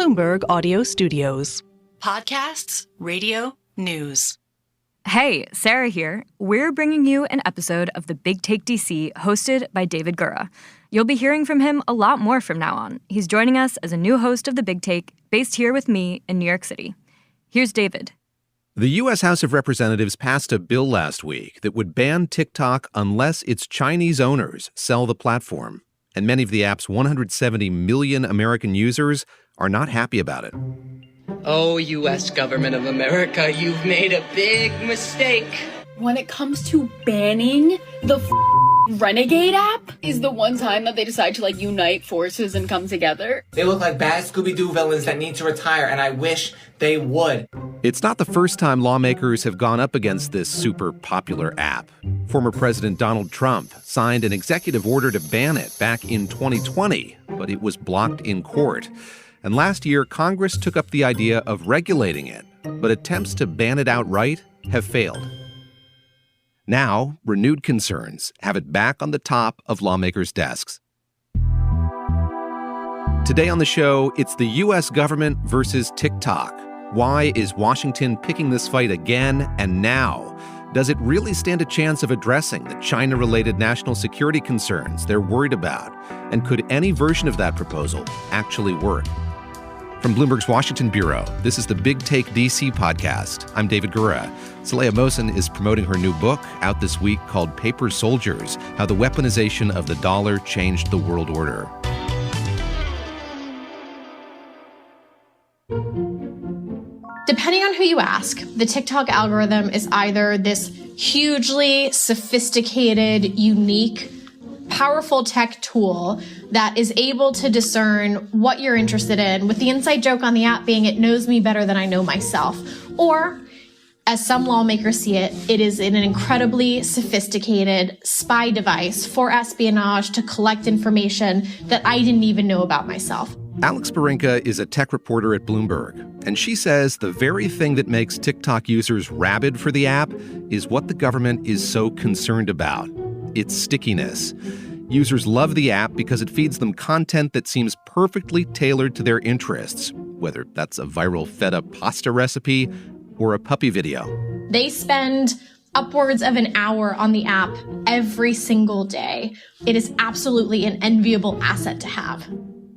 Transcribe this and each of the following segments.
Bloomberg Audio Studios. Podcasts, radio, news. Hey, Sarah here. We're bringing you an episode of The Big Take DC hosted by David Gura. You'll be hearing from him a lot more from now on. He's joining us as a new host of The Big Take, based here with me in New York City. Here's David. The U.S. House of Representatives passed a bill last week that would ban TikTok unless its Chinese owners sell the platform. And many of the app's 170 million American users are not happy about it. Oh, U.S. government of America, you've made a big mistake. When it comes to banning the Renegade app is the one time that they decide to unite forces and come together. They look like bad Scooby-Doo villains that need to retire, and I wish they would. It's not the first time lawmakers have gone up against this super popular app. Former President Donald Trump signed an executive order to ban it back in 2020, but it was blocked in court. And last year, Congress took up the idea of regulating it, but attempts to ban it outright have failed. Now, renewed concerns have it back on the top of lawmakers' desks. Today on the show, it's the U.S. government versus TikTok. Why is Washington picking this fight again and now? Does it really stand a chance of addressing the China-related national security concerns they're worried about? And could any version of that proposal actually work? From Bloomberg's Washington Bureau, this is the Big Take DC podcast. I'm David Gura. Saleha Mohsen is promoting her new book out this week called Paper Soldiers: How the Weaponization of the Dollar Changed the World Order. Depending on who you ask, the TikTok algorithm is either this hugely sophisticated, unique, powerful tech tool that is able to discern what you're interested in, with the inside joke on the app being it knows me better than I know myself. Or, as some lawmakers see it, it is an incredibly sophisticated spy device for espionage to collect information that I didn't even know about myself. Alex Barinka is a tech reporter at Bloomberg, and she says the very thing that makes TikTok users rabid for the app is what the government is so concerned about: its stickiness. Users love the app because it feeds them content that seems perfectly tailored to their interests, whether that's a viral feta pasta recipe or a puppy video. They spend upwards of an hour on the app every single day. It is absolutely an enviable asset to have.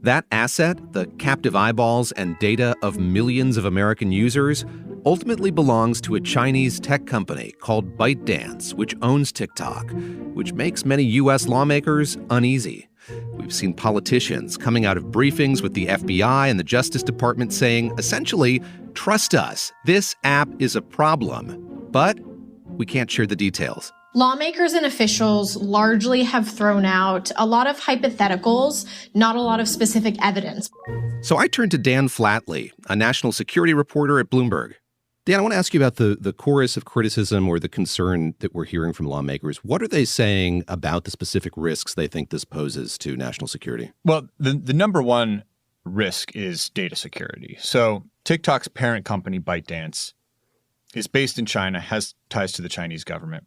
That asset, the captive eyeballs and data of millions of American users, ultimately belongs to a Chinese tech company called ByteDance, which owns TikTok, which makes many U.S. lawmakers uneasy. We've seen politicians coming out of briefings with the FBI and the Justice Department saying, essentially, trust us, this app is a problem, but we can't share the details. Lawmakers and officials largely have thrown out a lot of hypotheticals, not a lot of specific evidence. So I turned to Dan Flatley, a national security reporter at Bloomberg. Dan, I want to ask you about the chorus of criticism or the concern that we're hearing from lawmakers. What are they saying about the specific risks they think this poses to national security? Well, the number one risk is data security. So TikTok's parent company, ByteDance, is based in China, has ties to the Chinese government.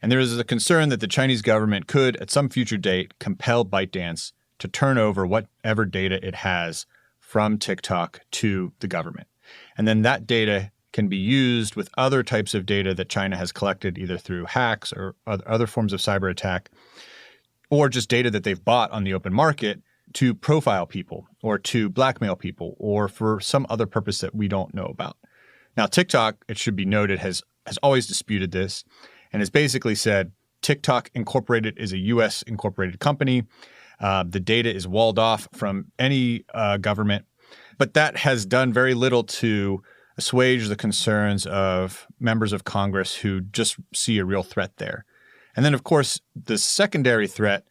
And there is a concern that the Chinese government could, at some future date, compel ByteDance to turn over whatever data it has from TikTok to the government. And then that data can be used with other types of data that China has collected, either through hacks or other forms of cyber attack, or just data that they've bought on the open market to profile people or to blackmail people or for some other purpose that we don't know about. Now, TikTok, it should be noted, has always disputed this and has basically said TikTok Incorporated is a U.S. incorporated company. The data is walled off from any government. But that has done very little to assuage the concerns of members of Congress who just see a real threat there. And then, of course, the secondary threat,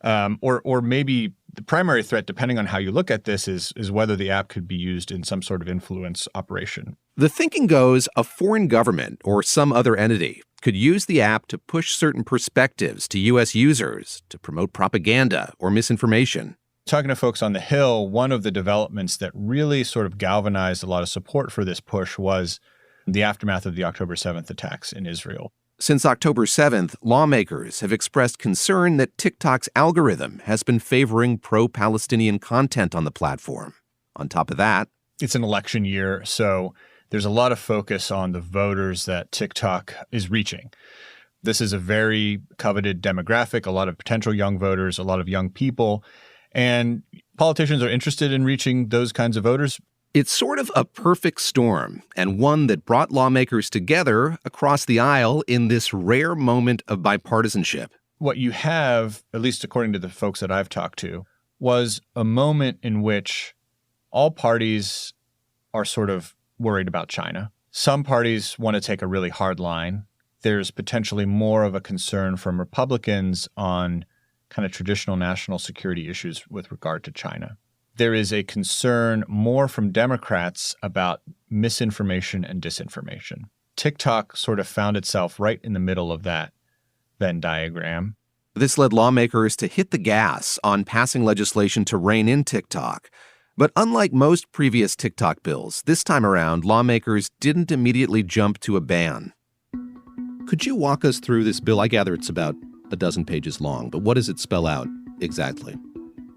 or maybe the primary threat, depending on how you look at this, is whether the app could be used in some sort of influence operation. The thinking goes a foreign government or some other entity could use the app to push certain perspectives to U.S. users, to promote propaganda or misinformation. Talking to folks on the Hill, one of the developments that really sort of galvanized a lot of support for this push was the aftermath of the October 7th attacks in Israel. Since October 7th, lawmakers have expressed concern that TikTok's algorithm has been favoring pro-Palestinian content on the platform. On top of that, it's an election year, so there's a lot of focus on the voters that TikTok is reaching. This is a very coveted demographic, a lot of potential young voters, a lot of young people, and politicians are interested in reaching those kinds of voters. It's sort of a perfect storm, and one that brought lawmakers together across the aisle in this rare moment of bipartisanship. What you have, at least according to the folks that I've talked to, was a moment in which all parties are sort of worried about China. Some parties want to take a really hard line. There's potentially more of a concern from Republicans on kind of traditional national security issues with regard to China. There is a concern more from Democrats about misinformation and disinformation. TikTok sort of found itself right in the middle of that Venn diagram. This led lawmakers to hit the gas on passing legislation to rein in TikTok. But unlike most previous TikTok bills, this time around, lawmakers didn't immediately jump to a ban. Could you walk us through this bill? I gather it's about a dozen pages long, but what does it spell out exactly?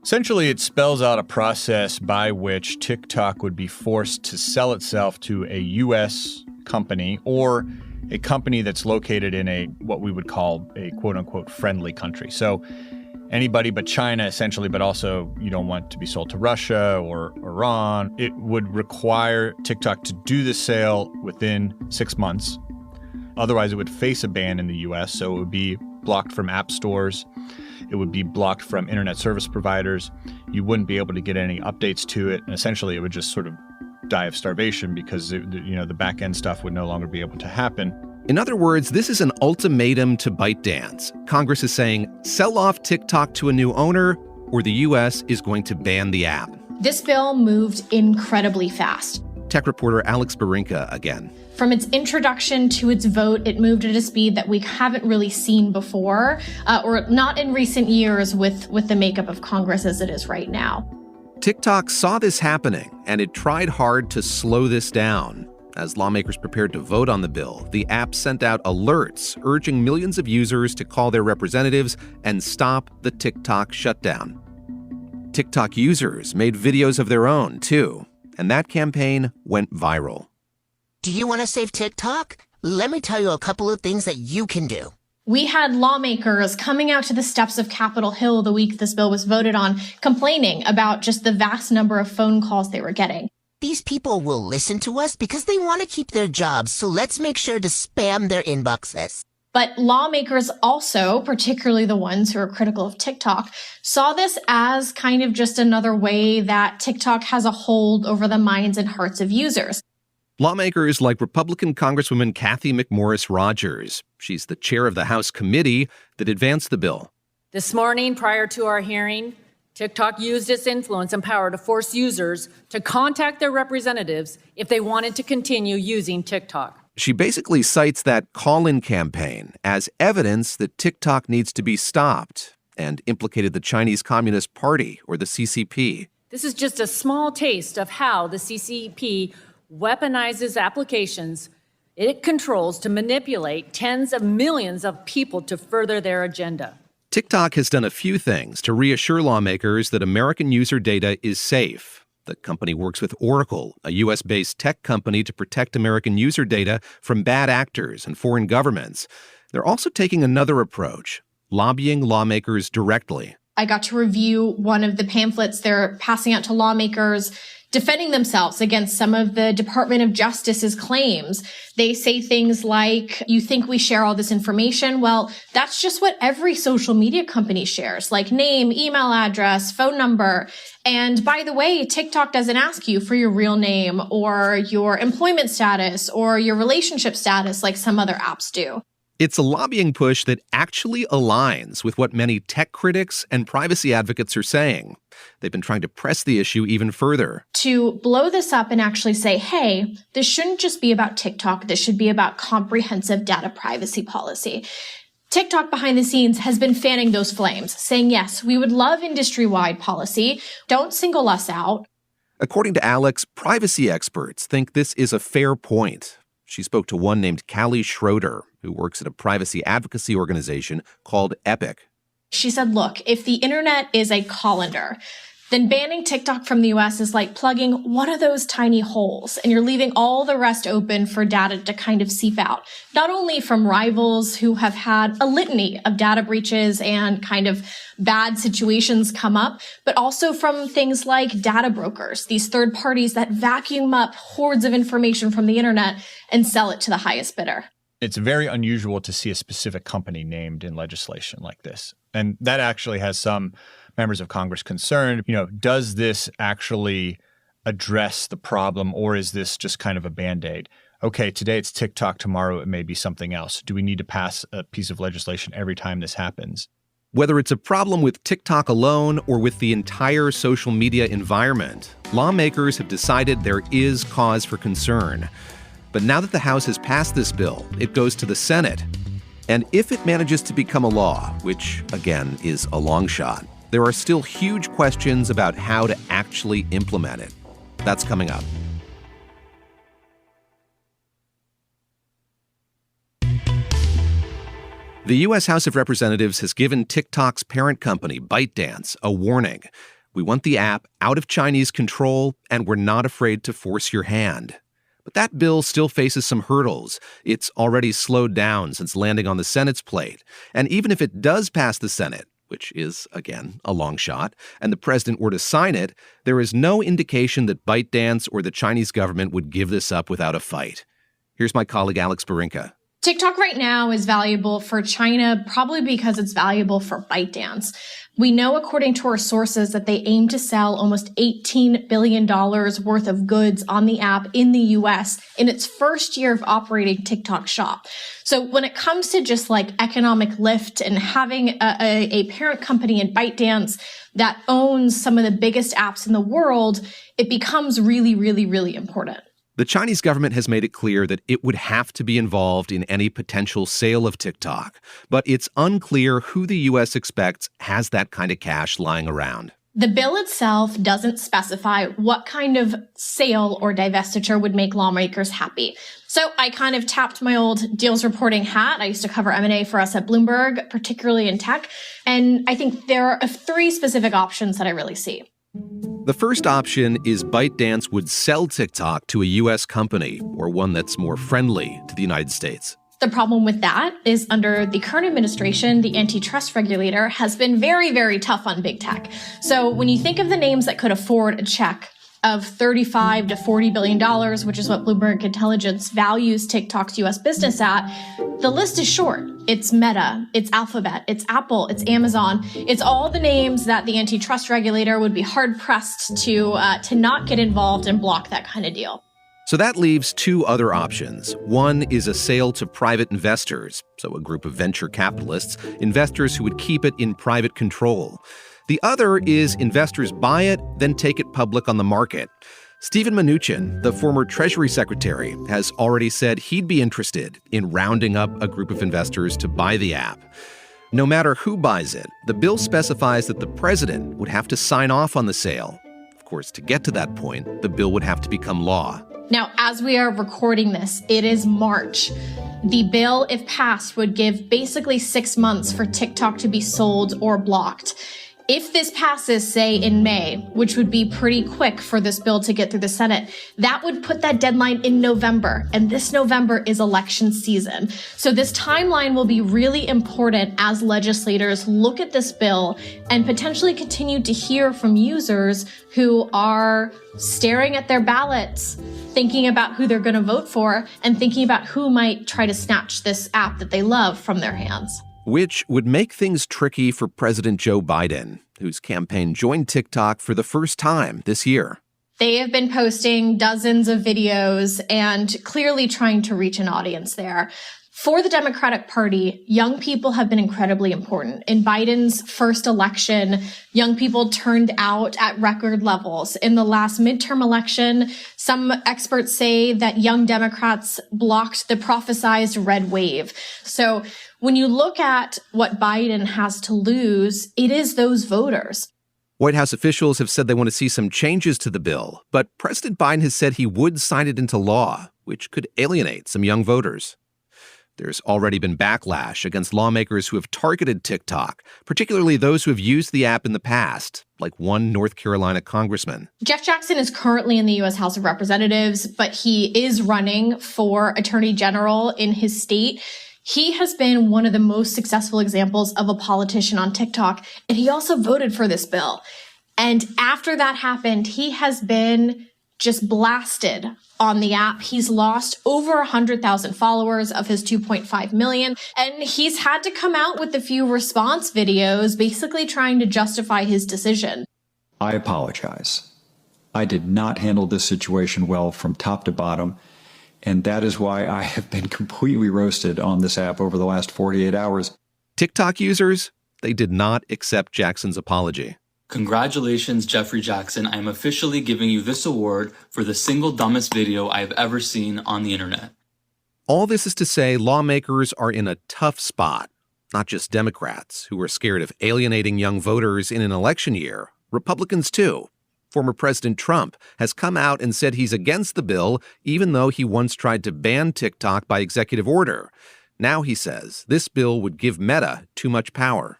Essentially, it spells out a process by which TikTok would be forced to sell itself to a U.S. company or a company that's located in a what we would call a quote-unquote friendly country. So anybody but China, essentially, but also you don't want to be sold to Russia or Iran. It would require TikTok to do the sale within 6 months. Otherwise, it would face a ban in the U.S., so it would be blocked from app stores. It would be blocked from internet service providers. You wouldn't be able to get any updates to it. And essentially, it would just sort of die of starvation because the back-end stuff would no longer be able to happen. In other words, this is an ultimatum to ByteDance. Congress is saying, sell off TikTok to a new owner, or the U.S. is going to ban the app. This bill moved incredibly fast. Tech reporter Alex Barinka again. From its introduction to its vote, it moved at a speed that we haven't really seen before, or not in recent years with the makeup of Congress as it is right now. TikTok saw this happening, and it tried hard to slow this down. As lawmakers prepared to vote on the bill, the app sent out alerts urging millions of users to call their representatives and stop the TikTok shutdown. TikTok users made videos of their own, too, and that campaign went viral. Do you want to save TikTok? Let me tell you a couple of things that you can do. We had lawmakers coming out to the steps of Capitol Hill the week this bill was voted on, complaining about just the vast number of phone calls they were getting. These people will listen to us because they want to keep their jobs, so let's make sure to spam their inboxes. But lawmakers also, particularly the ones who are critical of TikTok, saw this as kind of just another way that TikTok has a hold over the minds and hearts of users. Lawmakers like Republican Congresswoman Cathy McMorris Rodgers. She's the chair of the House committee that advanced the bill. This morning, prior to our hearing, TikTok used its influence and power to force users to contact their representatives if they wanted to continue using TikTok. She basically cites that call-in campaign as evidence that TikTok needs to be stopped and implicated the Chinese Communist Party, or the CCP. This is just a small taste of how the CCP weaponizes applications it controls to manipulate tens of millions of people to further their agenda. TikTok has done a few things to reassure lawmakers that American user data is safe. The company works with Oracle, a U.S.-based tech company, to protect American user data from bad actors and foreign governments. They're also taking another approach, lobbying lawmakers directly. I got to review one of the pamphlets they're passing out to lawmakers defending themselves against some of the Department of Justice's claims. They say things like, you think we share all this information? Well, that's just what every social media company shares, like name, email address, phone number. And by the way, TikTok doesn't ask you for your real name or your employment status or your relationship status like some other apps do. It's a lobbying push that actually aligns with what many tech critics and privacy advocates are saying. They've been trying to press the issue even further. To blow this up and actually say, hey, this shouldn't just be about TikTok. This should be about comprehensive data privacy policy. TikTok behind the scenes has been fanning those flames, saying, yes, we would love industry-wide policy. Don't single us out. According to Alex, privacy experts think this is a fair point. She spoke to one named Callie Schroeder, who works at a privacy advocacy organization called Epic. She said, look, if the internet is a colander, then banning TikTok from the US is like plugging one of those tiny holes, and you're leaving all the rest open for data to kind of seep out, not only from rivals who have had a litany of data breaches and kind of bad situations come up, but also from things like data brokers, these third parties that vacuum up hordes of information from the internet and sell it to the highest bidder. It's very unusual to see a specific company named in legislation like this. And that actually has some members of Congress concerned. Does this actually address the problem, or is this just kind of a Band-Aid? Okay, today it's TikTok, tomorrow it may be something else. Do we need to pass a piece of legislation every time this happens? Whether it's a problem with TikTok alone or with the entire social media environment, lawmakers have decided there is cause for concern. But now that the House has passed this bill, it goes to the Senate. And if it manages to become a law, which, again, is a long shot, there are still huge questions about how to actually implement it. That's coming up. The U.S. House of Representatives has given TikTok's parent company, ByteDance, a warning. We want the app out of Chinese control, and we're not afraid to force your hand. But that bill still faces some hurdles. It's already slowed down since landing on the Senate's plate. And even if it does pass the Senate, which is, again, a long shot, and the president were to sign it, there is no indication that ByteDance or the Chinese government would give this up without a fight. Here's my colleague Alex Barinka. TikTok right now is valuable for China, probably because it's valuable for ByteDance. We know, according to our sources, that they aim to sell almost $18 billion worth of goods on the app in the U.S. in its first year of operating TikTok Shop. So when it comes to just like economic lift and having a parent company in ByteDance that owns some of the biggest apps in the world, it becomes really, really, really important. The Chinese government has made it clear that it would have to be involved in any potential sale of TikTok, but it's unclear who the U.S. expects has that kind of cash lying around. The bill itself doesn't specify what kind of sale or divestiture would make lawmakers happy. So I kind of tapped my old deals reporting hat. I used to cover M&A for us at Bloomberg, particularly in tech. And I think there are three specific options that I really see. The first option is ByteDance would sell TikTok to a U.S. company or one that's more friendly to the United States. The problem with that is under the current administration, the antitrust regulator has been very, very tough on big tech. So when you think of the names that could afford a check of $35 to $40 billion, which is what Bloomberg Intelligence values TikTok's U.S. business at, the list is short. It's Meta, it's Alphabet, it's Apple, it's Amazon. It's all the names that the antitrust regulator would be hard-pressed to not get involved and block that kind of deal. So that leaves two other options. One is a sale to private investors, so a group of venture capitalists, investors who would keep it in private control. The other is investors buy it, then take it public on the market. Steven Mnuchin, the former Treasury Secretary, has already said he'd be interested in rounding up a group of investors to buy the app. No matter who buys it, the bill specifies that the president would have to sign off on the sale. Of course, to get to that point, the bill would have to become law. Now, as we are recording this, it is March. The bill, if passed, would give basically 6 months for TikTok to be sold or blocked. If this passes, say, in May, which would be pretty quick for this bill to get through the Senate, that would put that deadline in November. And this November is election season. So this timeline will be really important as legislators look at this bill and potentially continue to hear from users who are staring at their ballots, thinking about who they're going to vote for, and thinking about who might try to snatch this app that they love from their hands. Which would make things tricky for President Joe Biden, whose campaign joined TikTok for the first time this year. They have been posting dozens of videos and clearly trying to reach an audience there. For the Democratic Party, young people have been incredibly important. In Biden's first election, young people turned out at record levels. In the last midterm election, some experts say that young Democrats blocked the prophesized red wave. So when you look at what Biden has to lose, it is those voters. White House officials have said they want to see some changes to the bill, but President Biden has said he would sign it into law, which could alienate some young voters. There's already been backlash against lawmakers who have targeted TikTok, particularly those who have used the app in the past, like one North Carolina congressman. Jeff Jackson is currently in the U.S. House of Representatives, but he is running for Attorney General in his state. He has been one of the most successful examples of a politician on TikTok, and he also voted for this bill. And after that happened, he has been just blasted on the app. He's lost over 100,000 followers of his 2.5 million. And he's had to come out with a few response videos, basically trying to justify his decision. I apologize. I did not handle this situation well from top to bottom. And that is why I have been completely roasted on this app over the last 48 hours. TikTok users, they did not accept Jackson's apology. Congratulations, Jeffrey Jackson. I am officially giving you this award for the single dumbest video I have ever seen on the internet. All this is to say lawmakers are in a tough spot. Not just Democrats, who are scared of alienating young voters in an election year. Republicans, too. Former President Trump has come out and said he's against the bill, even though he once tried to ban TikTok by executive order. Now he says this bill would give Meta too much power.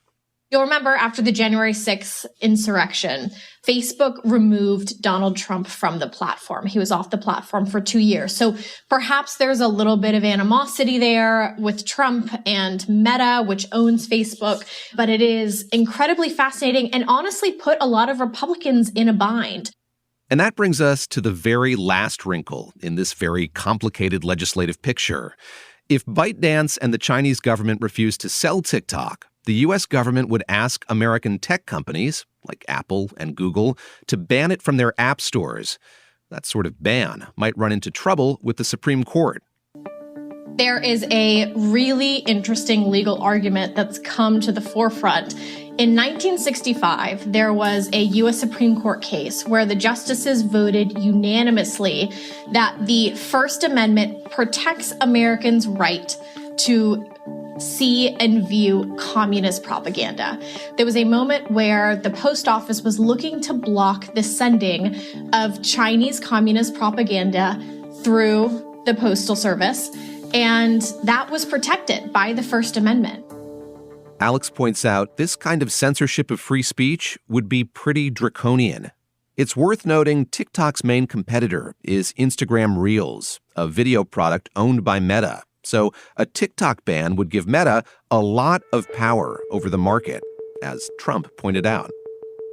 You'll remember after the January 6th insurrection, Facebook removed Donald Trump from the platform. He was off the platform for 2 years. So perhaps there's a little bit of animosity there with Trump and Meta, which owns Facebook. But it is incredibly fascinating and honestly put a lot of Republicans in a bind. And that brings us to the very last wrinkle in this very complicated legislative picture. If ByteDance and the Chinese government refuse to sell TikTok, the U.S. government would ask American tech companies, like Apple and Google, to ban it from their app stores. That sort of ban might run into trouble with the Supreme Court. There is a really interesting legal argument that's come to the forefront. In 1965, there was a U.S. Supreme Court case where the justices voted unanimously that the First Amendment protects Americans' right to see and view communist propaganda. There was a moment where the post office was looking to block the sending of Chinese communist propaganda through the Postal Service, and that was protected by the First Amendment. Alex points out this kind of censorship of free speech would be pretty draconian. It's worth noting TikTok's main competitor is Instagram Reels, a video product owned by Meta. So a TikTok ban would give Meta a lot of power over the market, as Trump pointed out.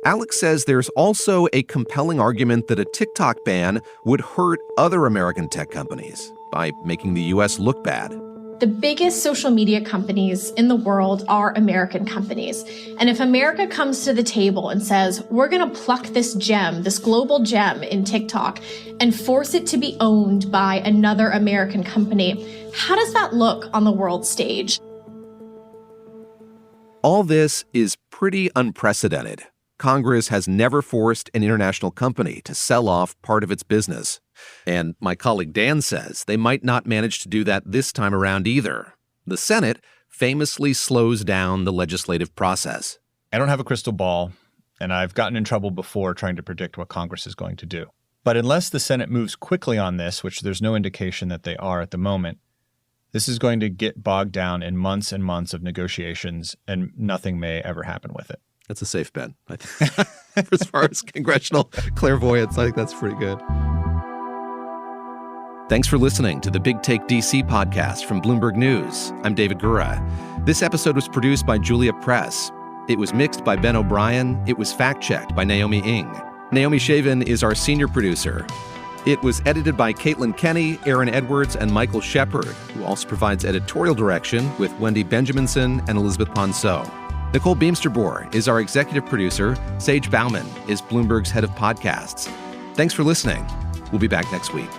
Alex says there's also a compelling argument that a TikTok ban would hurt other American tech companies by making the U.S. look bad. The biggest social media companies in the world are American companies. And if America comes to the table and says, we're going to pluck this gem, this global gem in TikTok, and force it to be owned by another American company, how does that look on the world stage? All this is pretty unprecedented. Congress has never forced an international company to sell off part of its business. And my colleague Dan says they might not manage to do that this time around either. The Senate famously slows down the legislative process. I don't have a crystal ball, and I've gotten in trouble before trying to predict what Congress is going to do. But unless the Senate moves quickly on this, which there's no indication that they are at the moment, this is going to get bogged down in months and months of negotiations, and nothing may ever happen with it. That's a safe bet. I think. As far as congressional clairvoyance, I think that's pretty good. Thanks for listening to the Big Take DC podcast from Bloomberg News. I'm David Gura. This episode was produced by Julia Press. It was mixed by Ben O'Brien. It was fact-checked by Naomi Ng. Naomi Shavin is our senior producer. It was edited by Caitlin Kenny, Aaron Edwards, and Michael Shepard, who also provides editorial direction with Wendy Benjaminson and Elizabeth Ponceau. Nicole Beamsterboer is our executive producer. Sage Bauman is Bloomberg's head of podcasts. Thanks for listening. We'll be back next week.